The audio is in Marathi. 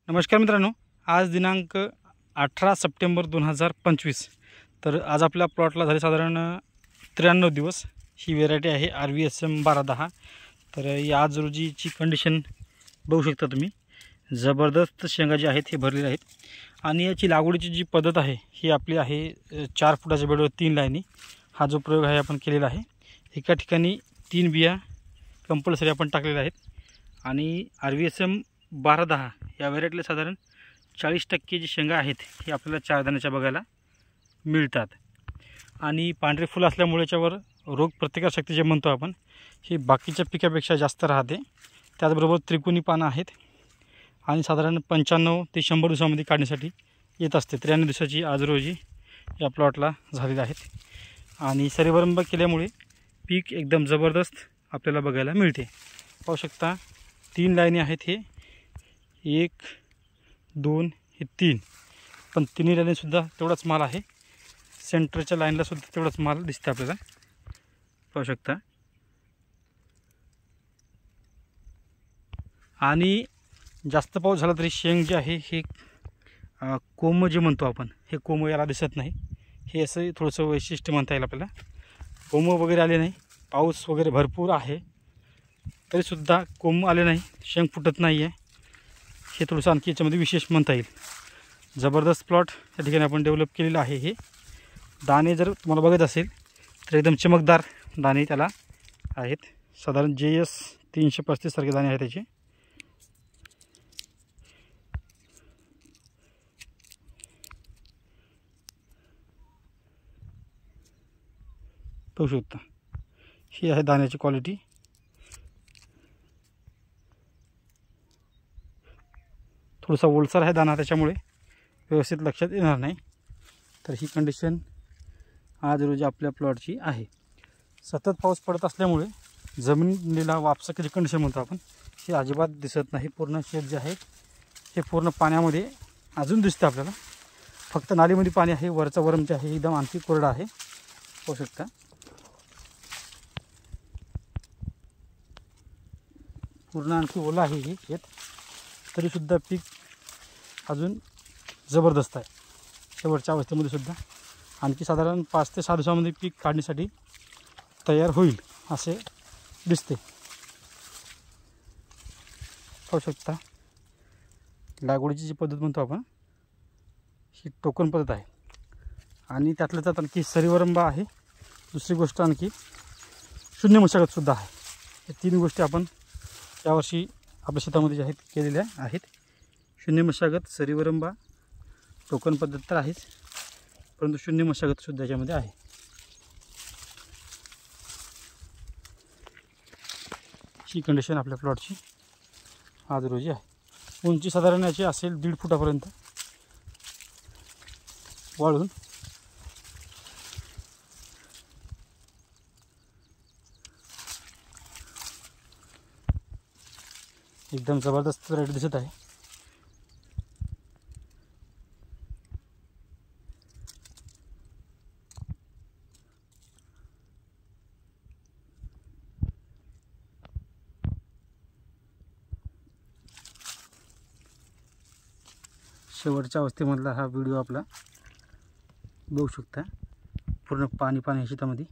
नमस्कार मित्रांनो, आज दिनांक 18 सप्टेंबर 2025। तर आज आपल्या प्लॉटला झाले साधारण 93 दिवस। ही व्हेरायटी आहे RVSM 1210। तर या आज रोजीची कंडिशन बघू शकता तुम्ही। जबरदस्त शेंगा जे आहेत हे भरलेले आहेत आणि याची लागवडीची जी पद्धत आहे ही आपली आहे 4 फुटाच्या बेडवर 3 लाईनी। हा जो प्रयोग आहे आपण केलेला आहे। एका ठिकाणी 3 बिया कंपल्सरी आपण टाकलेल्या आहेत आणि RVSM 1210 या व्हेरायटीला साधारण 40% जी शेंगा आहेत ही आपल्याला 4 दाण्याच्या बघायला मिळतात। आणि पांढरे फुल असल्यामुळे याच्यावर रोग प्रतिकारशक्ती जे म्हणतो आपण ही बाकीच्या पिकापेक्षा जास्त राहते। त्याचबरोबर त्रिकोणी पानं आहेत आणि साधारण 95 ते 100 दिवसांमध्ये काढण्यासाठी येत असते। 93 दिवसाची आज रोजी या प्लॉटला झालेले आहेत आणि सरीवरंब केल्यामुळे पीक एकदम जबरदस्त आपल्याला बघायला मिळते। पाहू शकता 3 लाईनी आहेत, हे 1 2 हे 3, पण तिन्ही लाईन सुद्धा तेवढाच माल आहे। सेंटरच्या लाईनला सुद्धा तेवढाच माल दिसते आपल्याला, पाहू शकता। आणि जास्त पाऊस झाला तरी शेंग जे आहे हे कोम जे म्हणतो आपण हे कोम याला दिसत नाही। हे असं थोडंसं वैशिष्ट्य म्हणता येईल आपल्याला। कोम वगैरे आले नाही, पाऊस वगैरे भरपूर आहे तरी सुद्धा कोम आले नाही, शेंग फुटत नाही आहे। हे थोडंसं आणखी याच्यामध्ये विशेष म्हणता येईल। जबरदस्त प्लॉट या ठिकाणी आपण डेव्हलप केलेलं आहे। हे दाणे जर तुम्हाला बघत असेल तर एकदम चमकदार दाणे त्याला आहेत। साधारण JS 335 सारखे दाणे आहेत त्याचे। पाहू शकता ही आहे दाण्याची क्वालिटी। थोडासा ओलसर आहे दाना, त्याच्यामुळे व्यवस्थित लक्षात येणार नाही। तर ही कंडिशन आज रोजी आपल्या प्लॉटची आहे। सतत पाऊस पडत असल्यामुळे जमिनीला वापसाची कंडिशन म्हणतो आपण हे अजिबात दिसत नाही। पूर्ण शेत जे आहे हे पूर्ण पाण्यामध्ये अजून दिसतं आपल्याला। फक्त नालीमध्ये पाणी आहे, वरचा वरम जे आहे एकदम आणखी कोरडा आहे, पाहू शकता। पूर्ण आणखी ओला आहे हे शेत, तरीसुद्धा पीक अजून जबरदस्त आहे। शेवटच्या अवस्थेमध्ये सुद्धा आणखी साधारण 5 ते 6 दिवसांमध्ये पीक काढण्यासाठी तयार होईल असे दिसते, पाहू शकता। लागवडीची जी पद्धत म्हणतो आपण ही टोकन पद्धत आहे आणि त्यातल्या त्यात आणखी सरीवरंबा आहे। दुसरी गोष्ट आणखी शून्य मशागतसुद्धा आहे। हे 3 गोष्टी आपण यावर्षी आपल्या शेतामध्ये जे आहेत केलेल्या आहेत। शून्य मशागत, सरीवरंबा, टोकन पद्धत तर आहेच, परंतु शून्य मशागतसुद्धा याच्यामध्ये आहे। ही कंडिशन आपल्या प्लॉटची आज रोजी आहे। उंची साधारण याची असेल 1.5 फुटापर्यंत वाढून। एकदम जबरदस्त व्हरायटी दिसत आहे। शेवटच्या अवस्थेमधला हा व्हिडिओ आपला बघू शकता। पूर्ण पाणी शेतामध्ये।